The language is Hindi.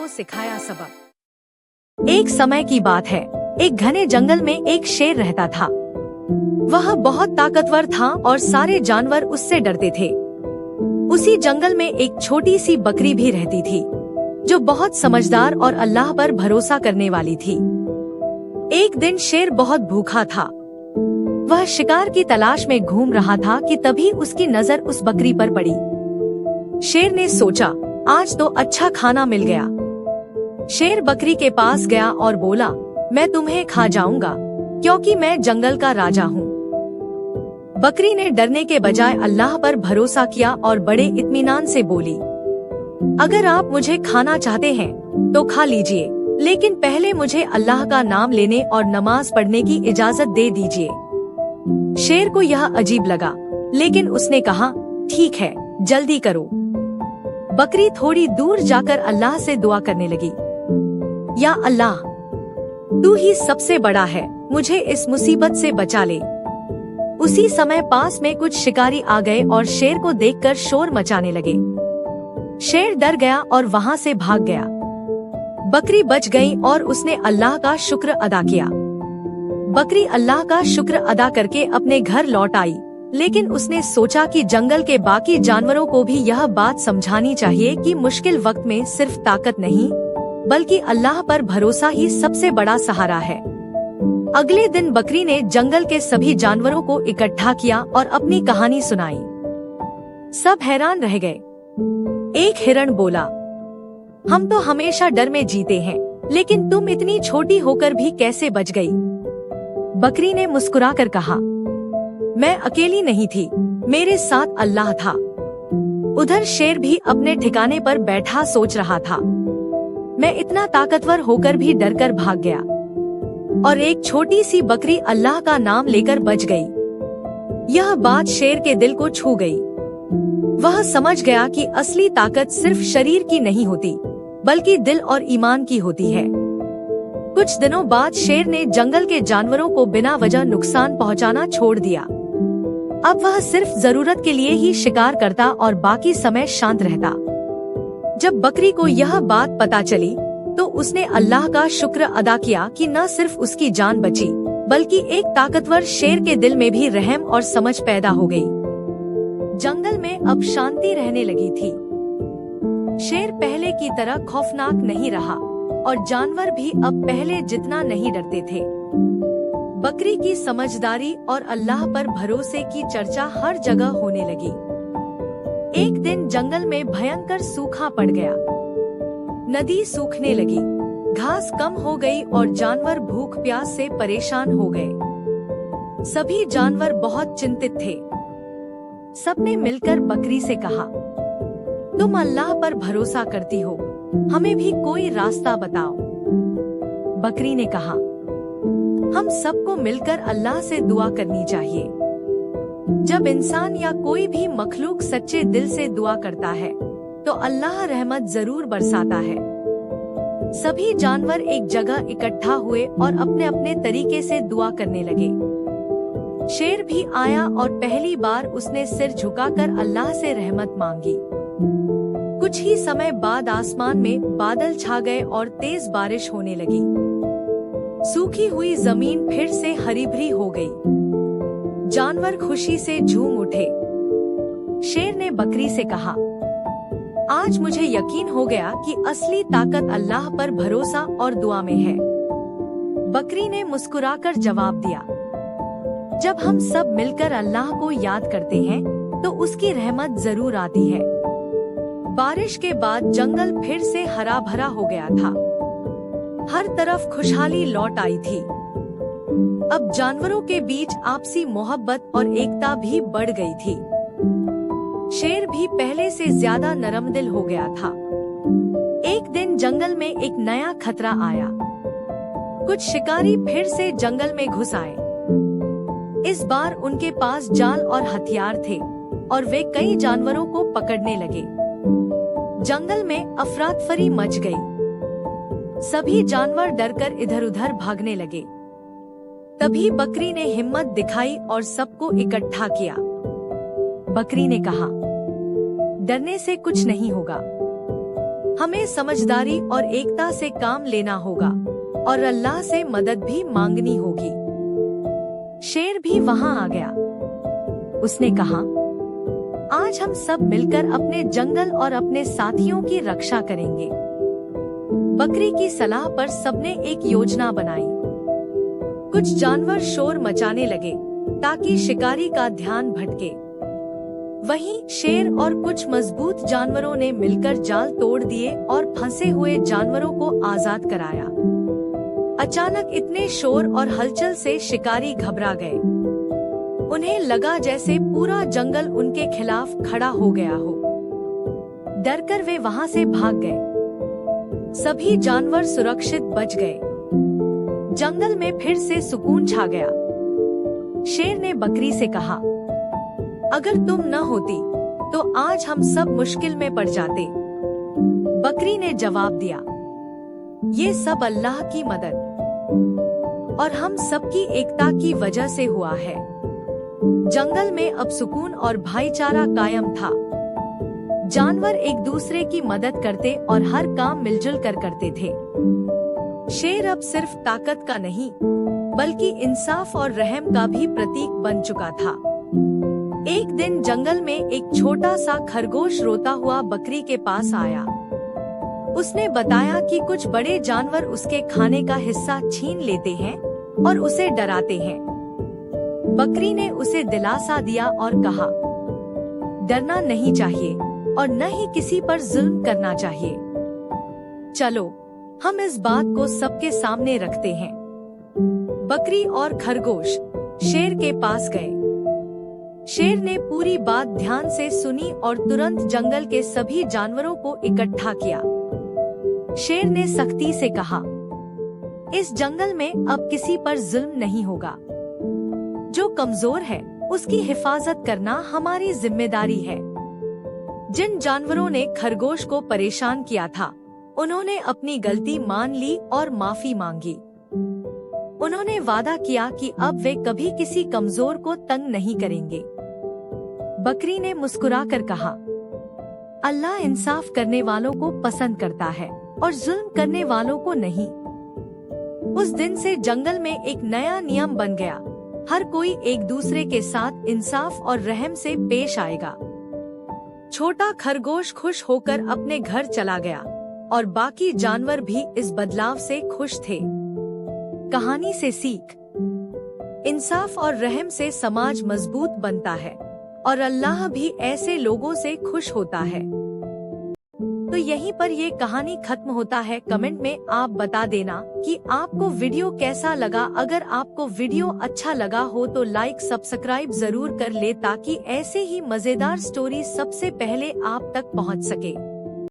को सिखाया सबक। एक समय की बात है, एक घने जंगल में एक शेर रहता था। वह बहुत ताकतवर था और सारे जानवर उससे डरते थे। उसी जंगल में एक छोटी सी बकरी भी रहती थी, जो बहुत समझदार और अल्लाह पर भरोसा करने वाली थी। एक दिन शेर बहुत भूखा था। वह शिकार की तलाश में घूम रहा था कि तभी उसकी नजर उस बकरी पर पड़ी। शेर ने सोचा, आज तो अच्छा खाना मिल गया। शेर बकरी के पास गया और बोला, मैं तुम्हें खा जाऊंगा, क्योंकि मैं जंगल का राजा हूँ। बकरी ने डरने के बजाय अल्लाह पर भरोसा किया और बड़े इत्मीनान से बोली, अगर आप मुझे खाना चाहते हैं तो खा लीजिए, लेकिन पहले मुझे अल्लाह का नाम लेने और नमाज पढ़ने की इजाजत दे दीजिए। शेर को यह अजीब लगा, लेकिन उसने कहा, ठीक है, जल्दी करो। बकरी थोड़ी दूर जाकर अल्लाह से दुआ करने लगी, या अल्लाह, तू ही सबसे बड़ा है, मुझे इस मुसीबत से बचा ले। उसी समय पास में कुछ शिकारी आ गए और शेर को देखकर शोर मचाने लगे। शेर डर गया और वहाँ से भाग गया। बकरी बच गई और उसने अल्लाह का शुक्र अदा किया। बकरी अल्लाह का शुक्र अदा करके अपने घर लौट आई, लेकिन उसने सोचा कि जंगल के बाकी जानवरों को भी यह बात समझानी चाहिए कि मुश्किल वक्त में सिर्फ ताकत नहीं, बल्कि अल्लाह पर भरोसा ही सबसे बड़ा सहारा है। अगले दिन बकरी ने जंगल के सभी जानवरों को इकट्ठा किया और अपनी कहानी सुनाई। सब हैरान रह गए। एक हिरण बोला, हम तो हमेशा डर में जीते हैं, लेकिन तुम इतनी छोटी होकर भी कैसे बच गई? बकरी ने मुस्कुराकर कहा, मैं अकेली नहीं थी, मेरे साथ अल्लाह था। उधर शेर भी अपने ठिकाने पर बैठा सोच रहा था, मैं इतना ताकतवर होकर भी डरकर भाग गया, और एक छोटी सी बकरी अल्लाह का नाम लेकर बच गई। यह बात शेर के दिल को छू गई। वह समझ गया कि असली ताकत सिर्फ शरीर की नहीं होती, बल्कि दिल और ईमान की होती है। कुछ दिनों बाद शेर ने जंगल के जानवरों को बिना वजह नुकसान पहुंचाना छोड़ दिया। अब वह सिर्फ जरूरत के लिए ही शिकार करता और बाकी समय शांत रहता। जब बकरी को यह बात पता चली, तो उसने अल्लाह का शुक्र अदा किया कि न सिर्फ उसकी जान बची, बल्कि एक ताकतवर शेर के दिल में भी रहम और समझ पैदा हो गई। जंगल में अब शांति रहने लगी थी। शेर पहले की तरह खौफनाक नहीं रहा और जानवर भी अब पहले जितना नहीं डरते थे। बकरी की समझदारी और अल्लाह पर भरोसे की चर्चा हर जगह होने लगी। एक दिन जंगल में भयंकर सूखा पड़ गया। नदी सूखने लगी, घास कम हो गई और जानवर भूख प्यास से परेशान हो गए। सभी जानवर बहुत चिंतित थे। सबने मिलकर बकरी से कहा, तुम अल्लाह पर भरोसा करती हो, हमें भी कोई रास्ता बताओ। बकरी ने कहा, हम सबको मिलकर अल्लाह से दुआ करनी चाहिए। जब इंसान या कोई भी मखलूक सच्चे दिल से दुआ करता है, तो अल्लाह रहमत जरूर बरसाता है। सभी जानवर एक जगह इकट्ठा हुए और अपने अपने तरीके से दुआ करने लगे। शेर भी आया और पहली बार उसने सिर झुकाकर अल्लाह से रहमत मांगी। कुछ ही समय बाद आसमान में बादल छा गए और तेज बारिश होने लगी। सूखी हुई जमीन फिर से हरी भरी हो गई। जानवर खुशी से झूम उठे। शेर ने बकरी से कहा, आज मुझे यकीन हो गया कि असली ताकत अल्लाह पर भरोसा और दुआ में है। बकरी ने मुस्कुराकर जवाब दिया, जब हम सब मिलकर अल्लाह को याद करते हैं, तो उसकी रहमत जरूर आती है। बारिश के बाद जंगल फिर से हरा भरा हो गया था। हर तरफ खुशहाली लौट आई थी। अब जानवरों के बीच आपसी मोहब्बत और एकता भी बढ़ गई थी। शेर भी पहले से ज्यादा नरमदिल हो गया था। एक दिन जंगल में एक नया खतरा आया। कुछ शिकारी फिर से जंगल में घुस आए। इस बार उनके पास जाल और हथियार थे और वे कई जानवरों को पकड़ने लगे। जंगल में अफरा-तफरी मच गई। सभी जानवर डरकर इधर-उधर भागने लगे। तभी बकरी ने हिम्मत दिखाई और सबको इकट्ठा किया। बकरी ने कहा, डरने से कुछ नहीं होगा। हमें समझदारी और एकता से काम लेना होगा और अल्लाह से मदद भी मांगनी होगी। शेर भी वहाँ आ गया। उसने कहा, आज हम सब मिलकर अपने जंगल और अपने साथियों की रक्षा करेंगे। बकरी की सलाह पर सबने एक योजना बनाई। कुछ जानवर शोर मचाने लगे ताकि शिकारी का ध्यान भटके। वहीं शेर और कुछ मजबूत जानवरों ने मिलकर जाल तोड़ दिए और फंसे हुए जानवरों को आजाद कराया। अचानक इतने शोर और हलचल से शिकारी घबरा गए। उन्हें लगा जैसे पूरा जंगल उनके खिलाफ खड़ा हो गया हो। डरकर वे वहां से भाग गए। सभी जानवर सुरक्षित बच गए। जंगल में फिर से सुकून छा गया। शेर ने बकरी से कहा, अगर तुम न होती तो आज हम सब मुश्किल में पड़ जाते। बकरी ने जवाब दिया, ये सब अल्लाह की मदद और हम सबकी एकता की वजह से हुआ है। जंगल में अब सुकून और भाईचारा कायम था। जानवर एक दूसरे की मदद करते और हर काम मिलजुल कर करते थे। शेर अब सिर्फ ताकत का नहीं, बल्कि इंसाफ और रहम का भी प्रतीक बन चुका था। एक दिन जंगल में एक छोटा सा खरगोश रोता हुआ बकरी के पास आया। उसने बताया कि कुछ बड़े जानवर उसके खाने का हिस्सा छीन लेते हैं और उसे डराते हैं। बकरी ने उसे दिलासा दिया और कहा, डरना नहीं चाहिए और न ही किसी पर जुल्म करना चाहिए। चलो हम इस बात को सबके सामने रखते हैं। बकरी और खरगोश शेर के पास गए। शेर ने पूरी बात ध्यान से सुनी और तुरंत जंगल के सभी जानवरों को इकट्ठा किया। शेर ने सख्ती से कहा, इस जंगल में अब किसी पर जुल्म नहीं होगा। जो कमजोर है उसकी हिफाजत करना हमारी जिम्मेदारी है। जिन जानवरों ने खरगोश को परेशान किया था, उन्होंने अपनी गलती मान ली और माफी मांगी। उन्होंने वादा किया कि अब वे कभी किसी कमजोर को तंग नहीं करेंगे। बकरी ने मुस्कुराकर कहा, अल्लाह इंसाफ करने वालों को पसंद करता है और जुल्म करने वालों को नहीं। उस दिन से जंगल में एक नया नियम बन गया। हर कोई एक दूसरे के साथ इंसाफ और रहम से पेश आएगा। छोटा खरगोश खुश होकर अपने घर चला गया और बाकी जानवर भी इस बदलाव से खुश थे। कहानी से सीख, इंसाफ और रहम से समाज मजबूत बनता है और अल्लाह भी ऐसे लोगों से खुश होता है। तो यहीं पर ये कहानी खत्म होता है। कमेंट में आप बता देना कि आपको वीडियो कैसा लगा। अगर आपको वीडियो अच्छा लगा हो तो लाइक सब्सक्राइब जरूर कर ले ताकि ऐसे ही मजेदार स्टोरी सबसे पहले आप तक पहुंच सके।